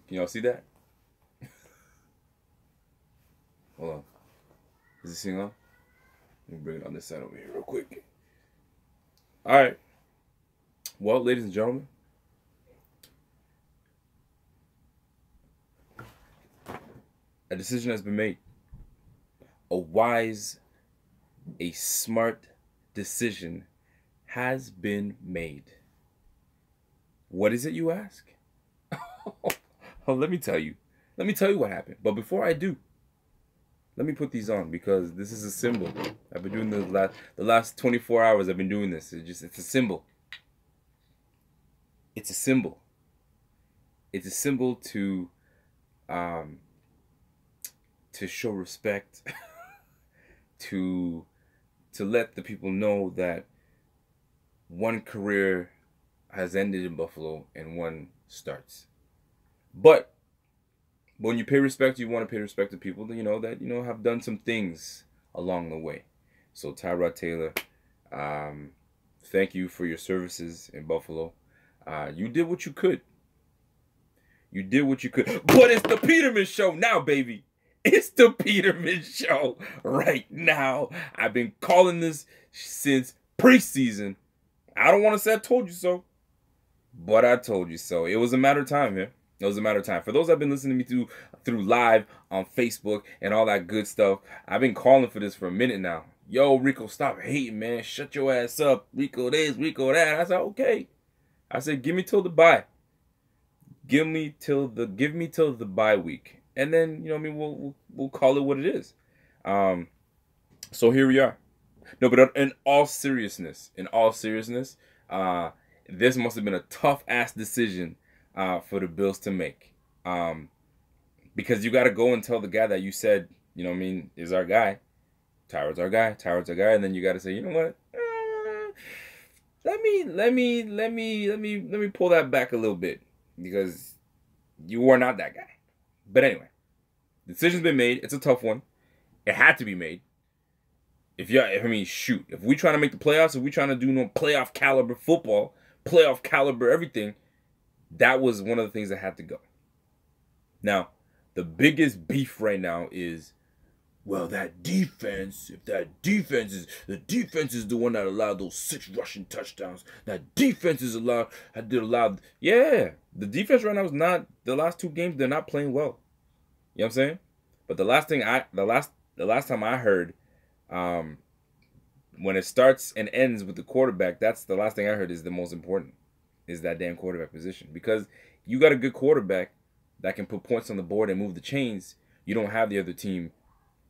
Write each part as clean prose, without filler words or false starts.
Can y'all see that? Hold on. Is this thing on? Let me bring it on this side over here real quick. All right. Well, ladies and gentlemen, a decision has been made. A wise, a smart decision has been made. What is it, you ask? Oh, let me tell you. Let me tell you what happened. But before I do, let me put these on because this is a symbol. I've been doing the last 24 hours. I've been doing this. It's a symbol. It's a symbol. It's a symbol to show respect, to let the people know that one career has ended in Buffalo and one starts. But when you pay respect, you want to pay respect to people that have done some things along the way. So Tyrod Taylor, thank you for your services in Buffalo. You did what you could. You did what you could. But it's the Peterman show now, baby. It's the Peterman show right now. I've been calling this since preseason. I don't want to say I told you so, but I told you so. It was a matter of time, man. It was a matter of time. For those that have been listening to me through live on Facebook and all that good stuff, I've been calling for this for a minute now. Yo, Rico, stop hating, man. Shut your ass up. Rico this, Rico that. I said, okay. I said, give me till the bye. Give me till the bye week. And then, we'll call it what it is. So here we are. No, but in all seriousness, this must have been a tough ass decision for the Bills to make. Because you got to go and tell the guy that you said, is our guy. Tyrod's our guy. And then you got to say, you know what? Let me pull that back a little bit because you are not that guy. But anyway, the decision's been made. It's a tough one. It had to be made. If we trying to make the playoffs, if we trying to do playoff caliber football, playoff caliber everything, that was one of the things that had to go. Now, the biggest beef right now is, well, that defense, if the defense is the one that allowed those 6 rushing touchdowns. That defense is allowed. Yeah, the defense right now is not. The last 2 games, they're not playing well. You know what I'm saying? But the last time I heard, when it starts and ends with the quarterback, that's the last thing I heard is the most important, is that damn quarterback position. Because you got a good quarterback that can put points on the board and move the chains. You don't have the other team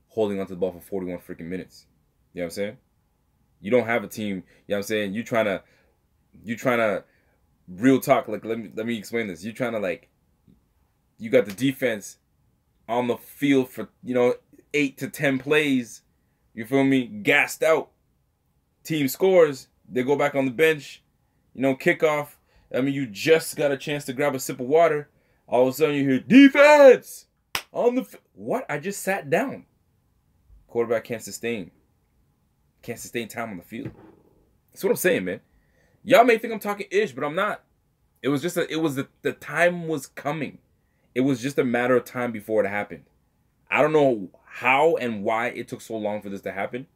holding onto the ball for 41 freaking minutes. You know what I'm saying? You don't have a team, you know what I'm saying? You trying to real talk, like let me explain this. You got the defense on the field for, 8 to 10 plays. You feel me? Gassed out. Team scores, they go back on the bench, kickoff. You just got a chance to grab a sip of water. All of a sudden you hear defense on the what? I just sat down. Quarterback can't sustain time on the field. That's what I'm saying, man. Y'all may think I'm talking ish, but I'm not. It was the time was coming. It was just a matter of time before it happened. I don't know how and why it took so long for this to happen.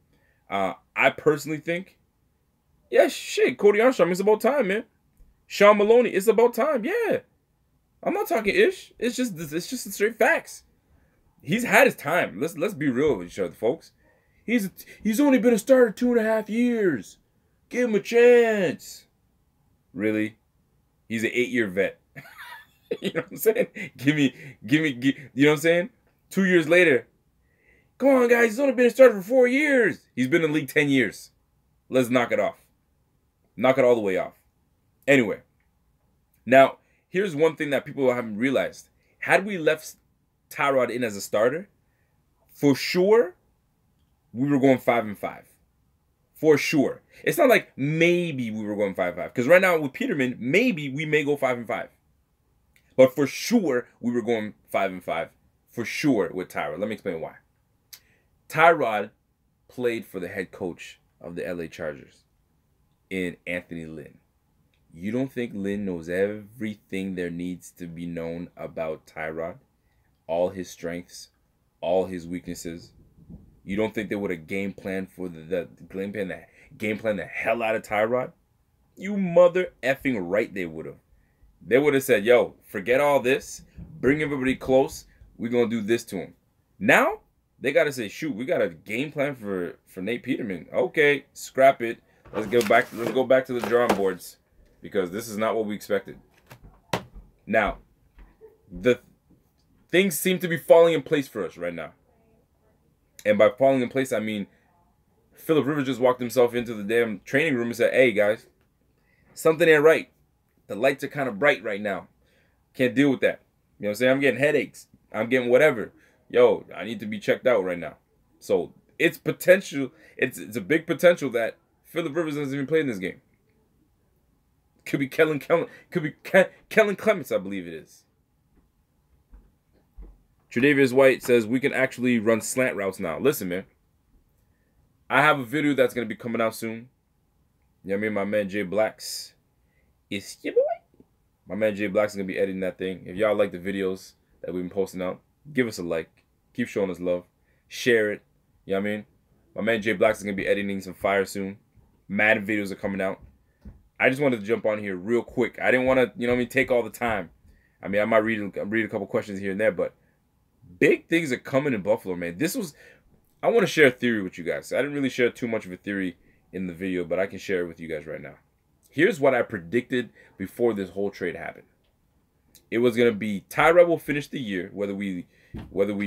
I personally think, yeah, shit, Cody Armstrong, it's about time, man. Sean Maloney, it's about time, yeah. I'm not talking ish. It's just the straight facts. He's had his time. Let's be real with each other, folks. He's only been a starter 2.5 years. Give him a chance. Really? He's an 8-year vet. You know what I'm saying? Give me. You know what I'm saying? 2 years later. Come on, guys. He's only been a starter for 4 years. He's been in the league 10 years. Let's knock it off. Knock it all the way off. Anyway. Now, here's one thing that people haven't realized. Had we left Tyrod in as a starter, for sure, we were going 5-5. For sure. It's not like maybe we were going 5-5. Because right now with Peterman, maybe we may go 5-5. But for sure, we were going 5-5. For sure with Tyrod. Let me explain why. Tyrod played for the head coach of the LA Chargers in Anthony Lynn. You don't think Lynn knows everything there needs to be known about Tyrod? All his strengths, all his weaknesses. You don't think they would have game planned for the game plan the hell out of Tyrod? You mother effing right they would have. They would have said, yo, forget all this. Bring everybody close. We're going to do this to him. Now, they got to say, shoot, we got a game plan for Nate Peterman. Okay, scrap it. Let's go back to the drawing boards because this is not what we expected. Now, the things seem to be falling in place for us right now. And by falling in place, I mean Phillip Rivers just walked himself into the damn training room and said, hey, guys, something ain't right. The lights are kind of bright right now. Can't deal with that. You know what I'm saying? I'm getting headaches. I'm getting whatever. Yo, I need to be checked out right now. So it's potential. It's a big potential that Phillip Rivers doesn't even play in this game. Could be Kellen Clements, I believe it is. Tre'Davious White says we can actually run slant routes now. Listen, man. I have a video that's going to be coming out soon. You know what I mean? My man Jay Blacks. It's your boy. My man Jay Blacks is going to be editing that thing. If y'all like the videos that we've been posting out, give us a like. Keep showing us love. Share it. You know what I mean? My man Jay Blacks is going to be editing some fire soon. Madden videos are coming out. I just wanted to jump on here real quick. I didn't want to, you know what I mean, take all the time. I mean, I might read a couple questions here and there, but big things are coming in Buffalo, man. I want to share a theory with you guys. I didn't really share too much of a theory in the video, but I can share it with you guys right now. Here's what I predicted before this whole trade happened. It was going to be Tyrod will finish the year, whether we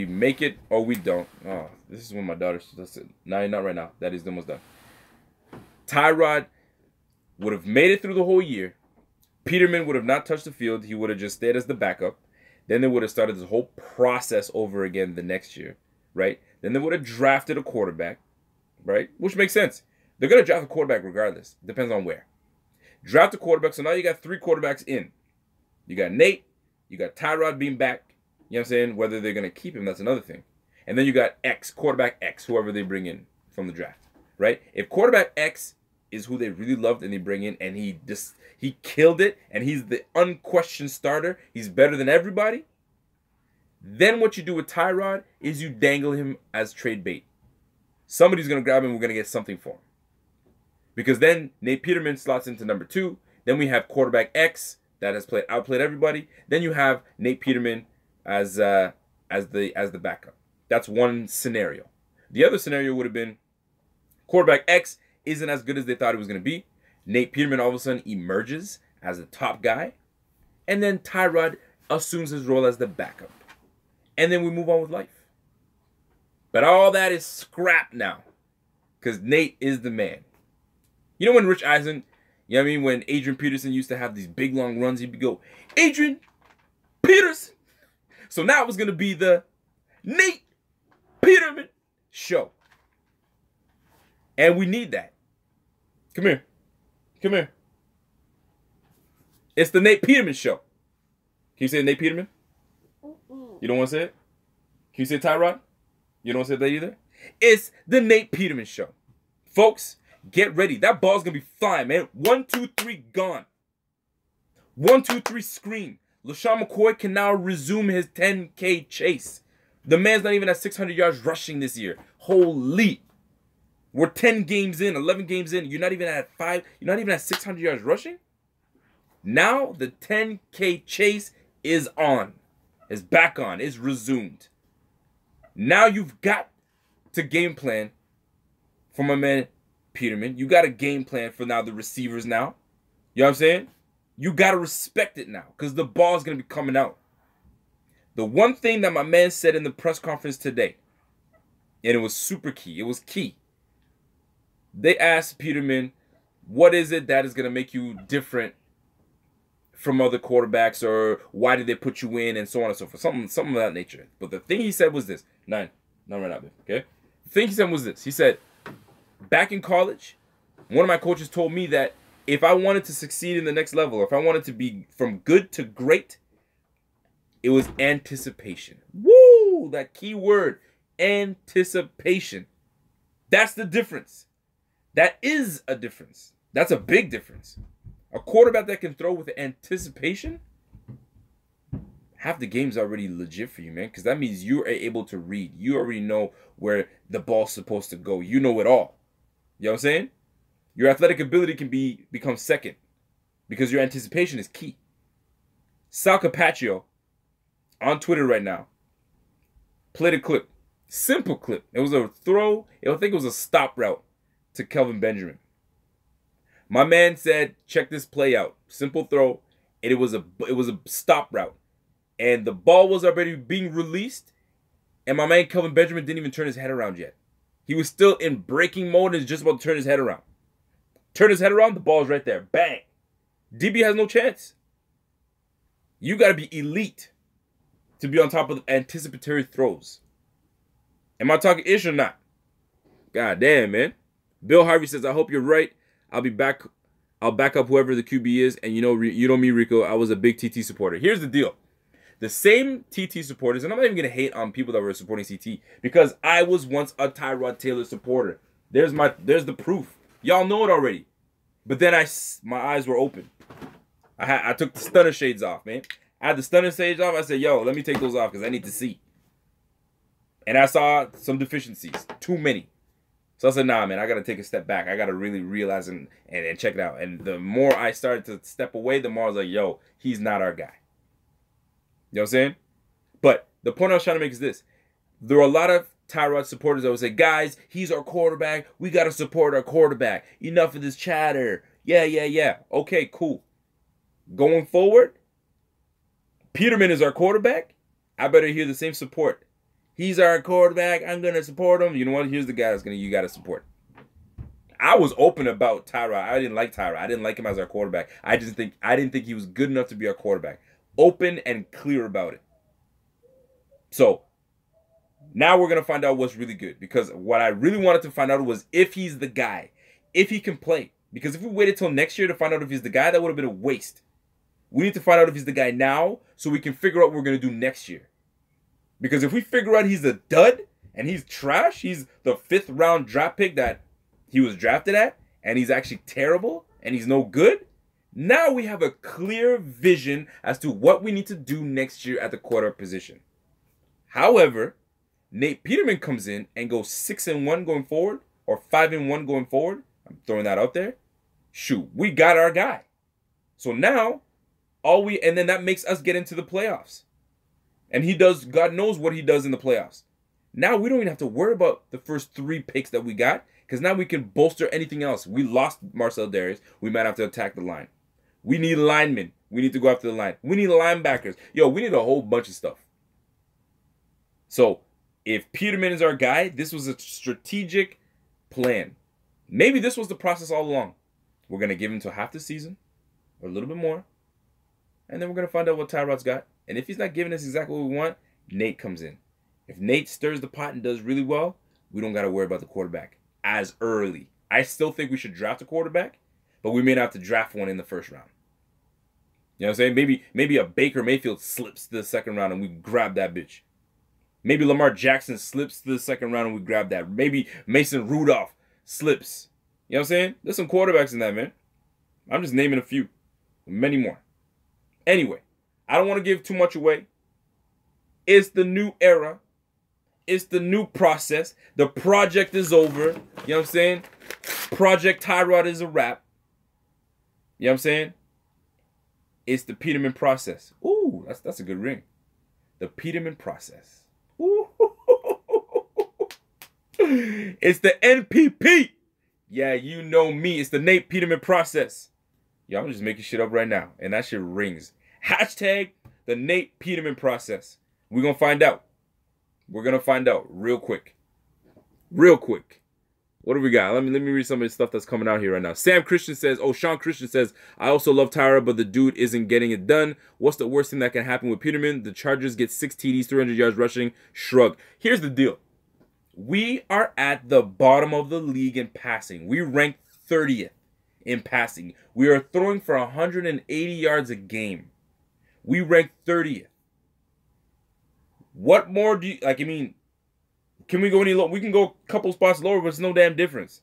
make it or we don't. Oh, this is when my daughter said, no, not right now. That is almost done. Tyrod would have made it through the whole year. Peterman would have not touched the field. He would have just stayed as the backup. Then they would have started this whole process over again the next year, right? Then they would have drafted a quarterback, right? Which makes sense. They're going to draft a quarterback regardless. Depends on where. Draft a quarterback. So now you got 3 quarterbacks in. You got Nate. You got Tyrod being back. You know what I'm saying? Whether they're going to keep him, that's another thing. And then you got X, quarterback X, whoever they bring in from the draft, right? If quarterback X is who they really loved and they bring in and he killed it and he's the unquestioned starter, he's better than everybody, then what you do with Tyrod is you dangle him as trade bait. Somebody's going to grab him, we're going to get something for him. Because then Nate Peterman slots into number 2. Then we have quarterback X that has outplayed everybody. Then you have Nate Peterman as the backup. That's one scenario. The other scenario would have been quarterback X isn't as good as they thought it was going to be. Nate Peterman all of a sudden emerges as the top guy. And then Tyrod assumes his role as the backup. And then we move on with life. But all that is scrapped now. Because Nate is the man. You know when Rich Eisen, you know what I mean? When Adrian Peterson used to have these big long runs, he'd go, Adrian Peterson. So now it was going to be the Nate Peterman show. And we need that. Come here. Come here. It's the Nate Peterman show. Can you say Nate Peterman? You don't want to say it? Can you say Tyrod? You don't want to say that either? It's the Nate Peterman show. Folks, get ready. That ball's going to be flying, man. 1, 2, 3, gone. 1, 2, 3, scream. LaShawn McCoy can now resume his 10K chase. The man's not even at 600 yards rushing this year. Holy. We're 10 games in, 11 games in. You're not even at 5. You're not even at 600 yards rushing? Now the 10K chase is on. Is back on. Is resumed. Now you've got to game plan for my man Peterman. You got a game plan for now the receivers now. You know what I'm saying? You got to respect it now because the ball's going to be coming out. The one thing that my man said in the press conference today, and it was super key. It was key. They asked Peterman, what is it that is going to make you different from other quarterbacks, or why did they put you in, and so on and so forth. Something of that nature. But the thing he said was this. Not right now, okay? The thing he said was this. He said, back in college, one of my coaches told me that if I wanted to succeed in the next level, or if I wanted to be from good to great, it was anticipation. Woo! That key word, anticipation. That's the difference. That is a difference. That's a big difference. A quarterback that can throw with anticipation, half the game's already legit for you, man. Because that means you are able to read. You already know where the ball's supposed to go. You know it all. You know what I'm saying? Your athletic ability can become second because your anticipation is key. Sal Capaccio on Twitter right now played a clip. Simple clip. It was a throw. I think it was a stop route to Kelvin Benjamin. My man said, check this play out. Simple throw. And it was a stop route. And the ball was already being released. And my man Kelvin Benjamin didn't even turn his head around yet. He was still in braking mode and is just about to turn his head around. Turn his head around, the ball's right there. Bang. DB has no chance. You got to be elite to be on top of anticipatory throws. Am I talking ish or not? God damn, man. Bill Harvey says, I hope you're right. I'll be back. I'll back up whoever the QB is. And you know me, Rico. I was a big TT supporter. Here's the deal. The same TT supporters, and I'm not even going to hate on people that were supporting CT because I was once a Tyrod Taylor supporter. There's the proof. Y'all know it already. But then my eyes were open. I took the stunner shades off, man. I had the stunner shades off. I said, yo, let me take those off because I need to see. And I saw some deficiencies. Too many. So I said, nah, man, I got to take a step back. I got to really realize and check it out. And the more I started to step away, the more I was like, yo, he's not our guy. You know what I'm saying? But the point I was trying to make is this. There are a lot of Tyrod supporters that would say, guys, he's our quarterback. We got to support our quarterback. Enough of this chatter. Yeah. Okay, cool. Going forward, Peterman is our quarterback. I better hear the same support. He's our quarterback. I'm going to support him. You know what? Here's the guy you got to support. I was open about Tyrod. I didn't like Tyrod. I didn't like him as our quarterback. I didn't think he was good enough to be our quarterback. Open and clear about it. So, now we're going to find out what's really good. Because what I really wanted to find out was if he's the guy. If he can play. Because if we waited till next year to find out if he's the guy, that would have been a waste. We need to find out if he's the guy now so we can figure out what we're going to do next year. Because if we figure out he's a dud and he's trash, he's the 5th round draft pick that he was drafted at, and he's actually terrible and he's no good, now we have a clear vision as to what we need to do next year at the quarterback position. However, Nate Peterman comes in and goes 6-1 going forward or 5-1 going forward. I'm throwing that out there. Shoot, we got our guy. So now, and then that makes us get into the playoffs. And he does, God knows what he does in the playoffs. Now we don't even have to worry about the first 3 picks that we got because now we can bolster anything else. We lost Marcel Darius. We might have to attack the line. We need linemen. We need to go after the line. We need linebackers. Yo, we need a whole bunch of stuff. So, if Peterman is our guy, this was a strategic plan. Maybe this was the process all along. We're going to give him till half the season, or a little bit more, and then we're going to find out what Tyrod's got. And if he's not giving us exactly what we want, Nate comes in. If Nate stirs the pot and does really well, we don't got to worry about the quarterback as early. I still think we should draft a quarterback, but we may not have to draft one in the first round. You know what I'm saying? Maybe a Baker Mayfield slips to the second round and we grab that bitch. Maybe Lamar Jackson slips to the second round and we grab that. Maybe Mason Rudolph slips. You know what I'm saying? There's some quarterbacks in that, man. I'm just naming a few. Many more. Anyway, I don't want to give too much away. It's the new era. It's the new process. The project is over. You know what I'm saying? Project Tyrod is a wrap. You know what I'm saying? It's the Peterman process. Ooh, that's a good ring. The Peterman process. Ooh. It's the NPP. Yeah, you know me. It's the Nate Peterman process. Yeah, I'm just making shit up right now. And that shit rings. Hashtag the Nate Peterman process. We're going to find out. We're going to find out real quick. Real quick. What do we got? Let me read some of the stuff that's coming out here right now. Sean Christian says, I also love Tyrod, but the dude isn't getting it done. What's the worst thing that can happen with Peterman? The Chargers get 6 TDs, 300 yards rushing. Shrug. Here's the deal. We are at the bottom of the league in passing. We rank 30th in passing. We are throwing for 180 yards a game. We rank 30th. What more do you, can we go any lower? We can go a couple spots lower, but it's no damn difference.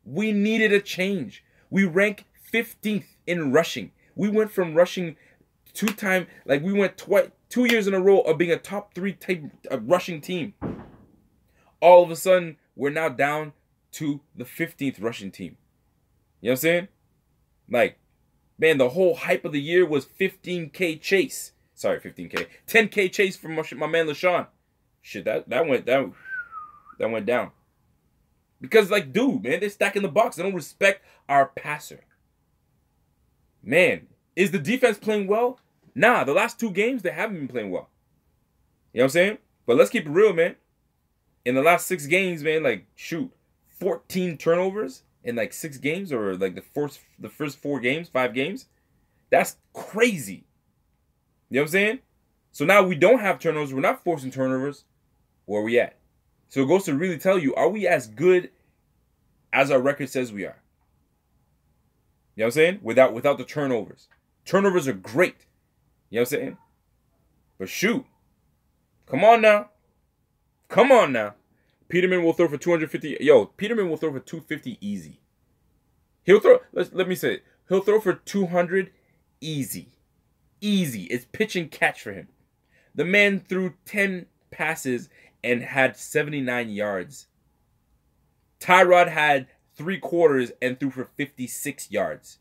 We needed a change. We rank 15th in rushing. We went from rushing we went 2 years in a row of being a top 3 type rushing team. All of a sudden, we're now down to the 15th rushing team. You know what I'm saying? Like, man, the whole hype of the year was 15K chase. Sorry, 15K. 10K chase from my man LaShawn. Shit, that went down. Because, like, dude, man, they're stacking the box. They don't respect our passer. Man, is the defense playing well? Nah, the last 2 games, they haven't been playing well. You know what I'm saying? But let's keep it real, man. In the last 6 games, man, like, shoot, 14 turnovers in, like, 6 games or, like, the first 4 games, 5 games. That's crazy. You know what I'm saying? So now we don't have turnovers. We're not forcing turnovers. Where are we at? So it goes to really tell you, are we as good as our record says we are? You know what I'm saying? Without the turnovers. Turnovers are great. You know what I'm saying? But shoot. Come on now. Come on now. Peterman will throw for 250. Yo, Peterman will throw for 250 easy. He'll throw, let me say it. He'll throw for 200 easy. Easy. It's pitch and catch for him. The man threw 10 passes and had 79 yards. Tyrod had 3 quarters and threw for 56 yards.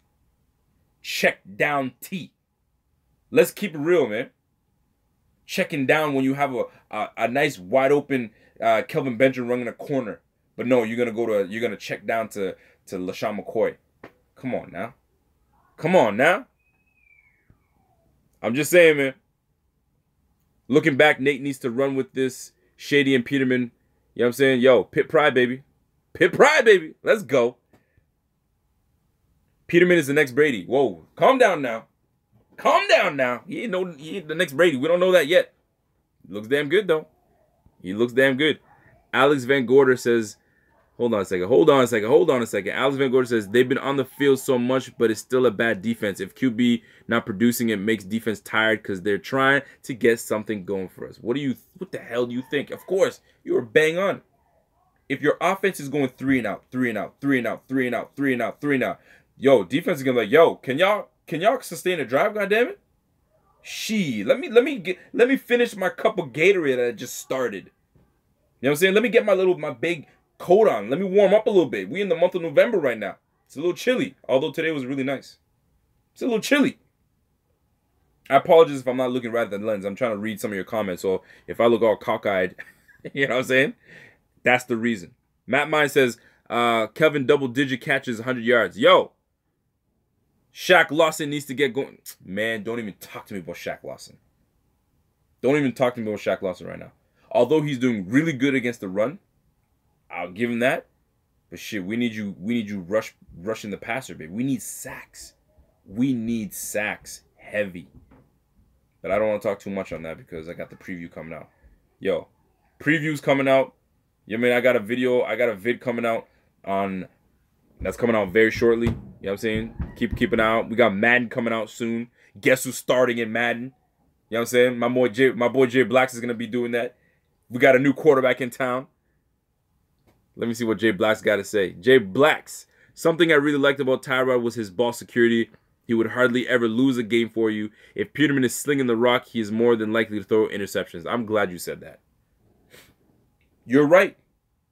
Check down T. Let's keep it real, man. Checking down when you have a nice wide open Kelvin Benjamin running a corner. But no, you're gonna check down to LaShawn McCoy. Come on now. Come on now. I'm just saying, man. Looking back, Nate needs to run with this. Shady and Peterman. You know what I'm saying? Yo, Pit Pride, baby. Pit Pride, baby. Let's go. Peterman is the next Brady. Whoa. Calm down now. Calm down now. He ain't the next Brady. We don't know that yet. He looks damn good, though. He looks damn good. Alex Van Gorder says, hold on a second. Alex Van Gorder says, they've been on the field so much, but it's still a bad defense. If QB not producing, it makes defense tired because they're trying to get something going for us. What the hell do you think? Of course, you were bang on. If your offense is going 3 and out, 3 and out, 3 and out, 3 and out, 3 and out, 3 and out, yo, defense is gonna be like, yo, can y'all sustain a drive, goddammit? Shit, let me finish my cup of Gatorade that I just started. You know what I'm saying? Let me get my big coat on. Let me warm up a little bit. We in the month of November right now. It's a little chilly, although today was really nice. It's a little chilly. I apologize if I'm not looking right at the lens. I'm trying to read some of your comments, so if I look all cockeyed, you know what I'm saying? That's the reason. Matt Mine says, Kelvin double-digit catches 100 yards. Yo, Shaq Lawson needs to get going. Man, don't even talk to me about Shaq Lawson. Don't even talk to me about Shaq Lawson right now. Although he's doing really good against the run, I'll give him that. But shit, we need you rushing the passer, baby. We need sacks. We need sacks heavy. But I don't want to talk too much on that because I got the preview coming out. Yo, preview's coming out. Yeah, man, I got a vid coming out that's coming out very shortly. You know what I'm saying? Keep an eye out. We got Madden coming out soon. Guess who's starting in Madden? You know what I'm saying? My boy Jay Blacks is gonna be doing that. We got a new quarterback in town. Let me see what Jay Blacks got to say. Jay Blacks. Something I really liked about Tyrod was his ball security. He would hardly ever lose a game for you. If Peterman is slinging the rock, he is more than likely to throw interceptions. I'm glad you said that. You're right.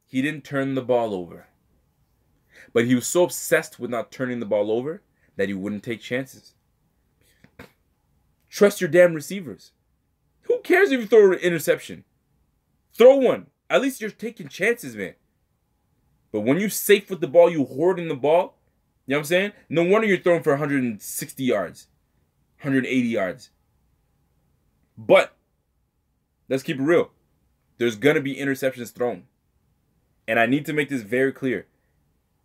He didn't turn the ball over. But he was so obsessed with not turning the ball over that he wouldn't take chances. Trust your damn receivers. Who cares if you throw an interception? Throw one. At least you're taking chances, man. But when you're safe with the ball, you hoarding the ball, you know what I'm saying? No wonder you're throwing for 160 yards, 180 yards. But let's keep it real. There's going to be interceptions thrown. And I need to make this very clear.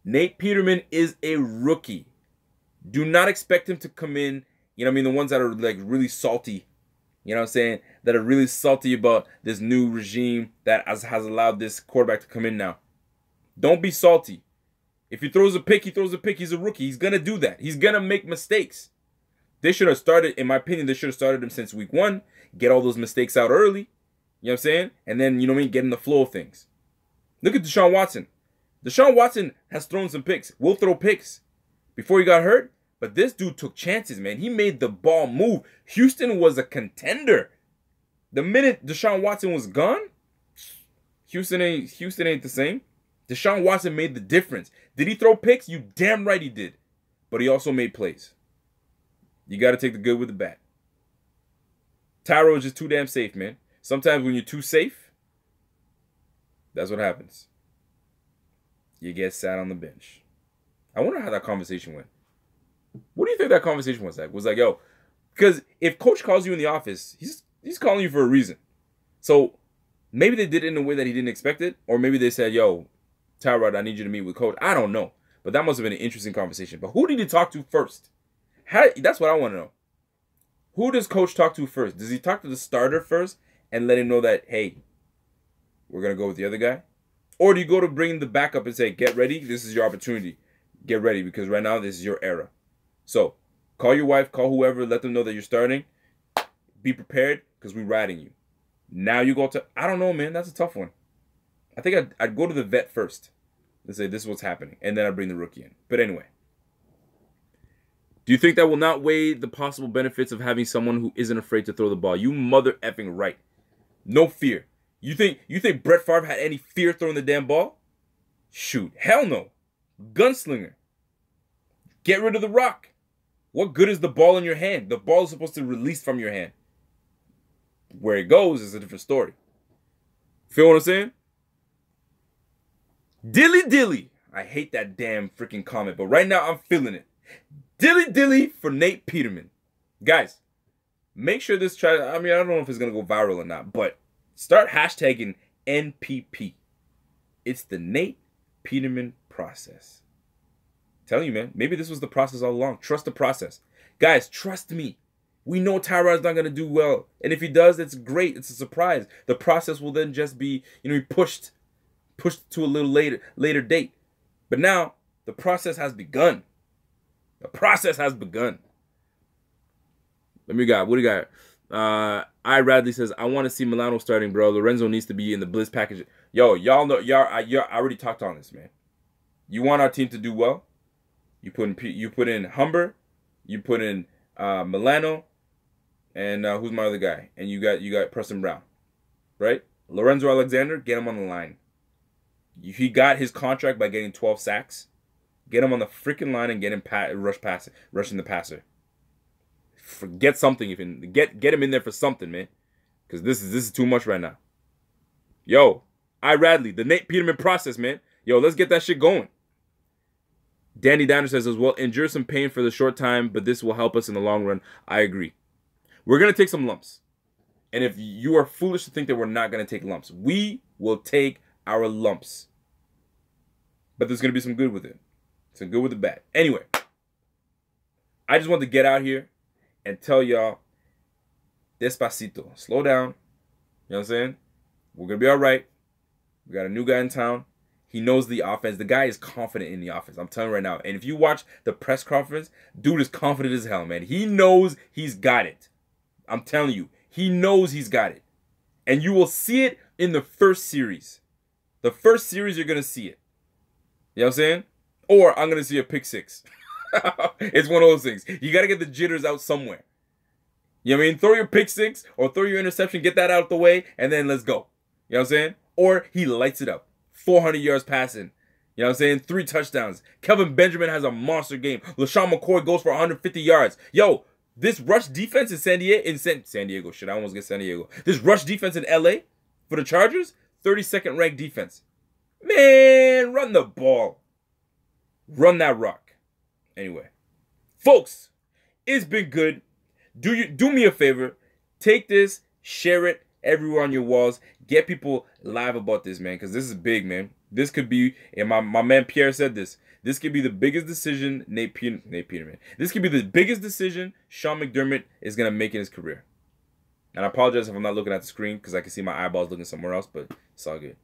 Nate Peterman is a rookie. Do not expect him to come in, you know what I mean, the ones that are like really salty, you know what I'm saying, that are really salty about this new regime that has allowed this quarterback to come in now. Don't be salty. If he throws a pick, he throws a pick. He's a rookie. He's going to do that. He's going to make mistakes. They should have started, in my opinion, they should have started him since week 1. Get all those mistakes out early. You know what I'm saying? And then, you know what I mean, get in the flow of things. Look at Deshaun Watson. Deshaun Watson has thrown some picks. Will throw picks. Before he got hurt, But this dude took chances, man. He made the ball move. Houston was a contender. The minute Deshaun Watson was gone, Houston ain't the same. Deshaun Watson made the difference. Did he throw picks? You damn right he did. But he also made plays. You got to take the good with the bad. Tyrod is just too damn safe, man. Sometimes when you're too safe, that's what happens. You get sat on the bench. I wonder how that conversation went. What do you think that conversation was like? Was like, yo, because if coach calls you in the office, he's calling you for a reason. So maybe they did it in a way that he didn't expect it, or maybe they said, yo, Tyrod, I need you to meet with coach. I don't know. But that must have been an interesting conversation. But who did he talk to first? That's what I want to know. Who does coach talk to first? Does he talk to the starter first and let him know that, hey, we're going to go with the other guy? Or do you go to bring the backup and say, get ready, this is your opportunity. Get ready, because right now this is your era. So, call your wife, call whoever, let them know that you're starting. Be prepared, because we're riding you. Now you go to, I don't know, man, that's a tough one. I think I'd go to the vet first and say, this is what's happening. And then I'd bring the rookie in. But anyway. Do you think that will not weigh the possible benefits of having someone who isn't afraid to throw the ball? You mother effing right. No fear. You think Brett Favre had any fear throwing the damn ball? Shoot. Hell no. Gunslinger. Get rid of the rock. What good is the ball in your hand? The ball is supposed to release from your hand. Where it goes is a different story. Feel what I'm saying? Dilly dilly. I hate that damn freaking comment, but right now I'm feeling it. Dilly dilly for Nate Peterman. Guys, make sure this I don't know if it's going to go viral or not, but start hashtagging NPP. It's the Nate Peterman process. I'm telling you, man, maybe this was the process all along. Trust the process. Guys, trust me. We know Tyrod's not going to do well. And if he does, it's great. It's a surprise. The process will then just be, pushed to a little later date. But now, the process has begun. The process has begun. What do you got? I Radley says, I want to see Milano starting, bro. Lorenzo needs to be in the blitz package. Yo, y'all know, I already talked on this, man. You want our team to do well? You put in Humber, you put in Milano, and who's my other guy? And you got Preston Brown, right? Lorenzo Alexander, get him on the line. He got his contract by getting 12 sacks. Get him on the freaking line and get him rushing the passer. Forget something, even get him in there for something, man. Because this is too much right now. Yo, Radley, the Nate Peterman process, man. Yo, let's get that shit going. Danny Danner says as well, endure some pain for the short time, but this will help us in the long run. I agree. We're going to take some lumps. And if you are foolish to think that we're not going to take lumps, we will take our lumps. But there's going to be some good with it. Some good with the bad. Anyway, I just want to get out here and tell y'all, despacito, slow down. You know what I'm saying? We're going to be all right. We got a new guy in town. He knows the offense. The guy is confident in the offense. I'm telling you right now. And if you watch the press conference, dude is confident as hell, man. He knows he's got it. I'm telling you. He knows he's got it. And you will see it in the first series. The first series, you're going to see it. You know what I'm saying? Or I'm going to see a pick six. It's one of those things. You got to get the jitters out somewhere. You know what I mean? Throw your pick six or throw your interception. Get that out of the way. And then let's go. You know what I'm saying? Or he lights it up. 400 yards passing. You know what I'm saying? 3 touchdowns. Kelvin Benjamin has a monster game. LaShawn McCoy goes for 150 yards. Yo, this rush defense in San Diego. Shit, I almost get San Diego. This rush defense in LA for the Chargers, 32nd ranked defense. Man, run the ball. Run that rock. Anyway, folks, it's been good. Do me a favor. Take this, share it everywhere on your walls. Get people live about this, man, because this is big, man. This could be, and my man Pierre said this, this could be the biggest decision Nate Peterman. This could be the biggest decision Sean McDermott is going to make in his career. And I apologize if I'm not looking at the screen because I can see my eyeballs looking somewhere else, but it's all good.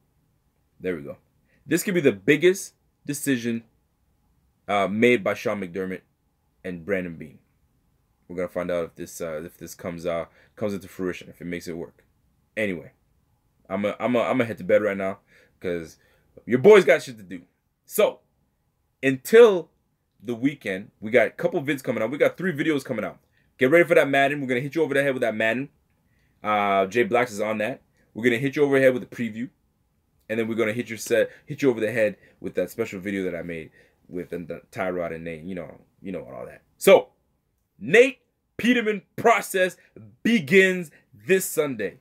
There we go. This could be the biggest decision made by Sean McDermott and Brandon Beane. We're going to find out if this comes into fruition, if it makes it work. Anyway, I'm gonna head to bed right now because your boy's got shit to do. So, until the weekend, we got a couple vids coming out. We got 3 videos coming out. Get ready for that Madden. We're going to hit you over the head with that Madden. Jay Blacks is on that. We're going to hit you over the head with the preview. And then we're going to hit you over the head with that special video that I made with the Tyrod and Nate. You know all that. So, Nate Peterman process begins this Sunday.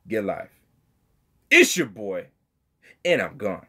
Get live. It's your boy, and I'm gone.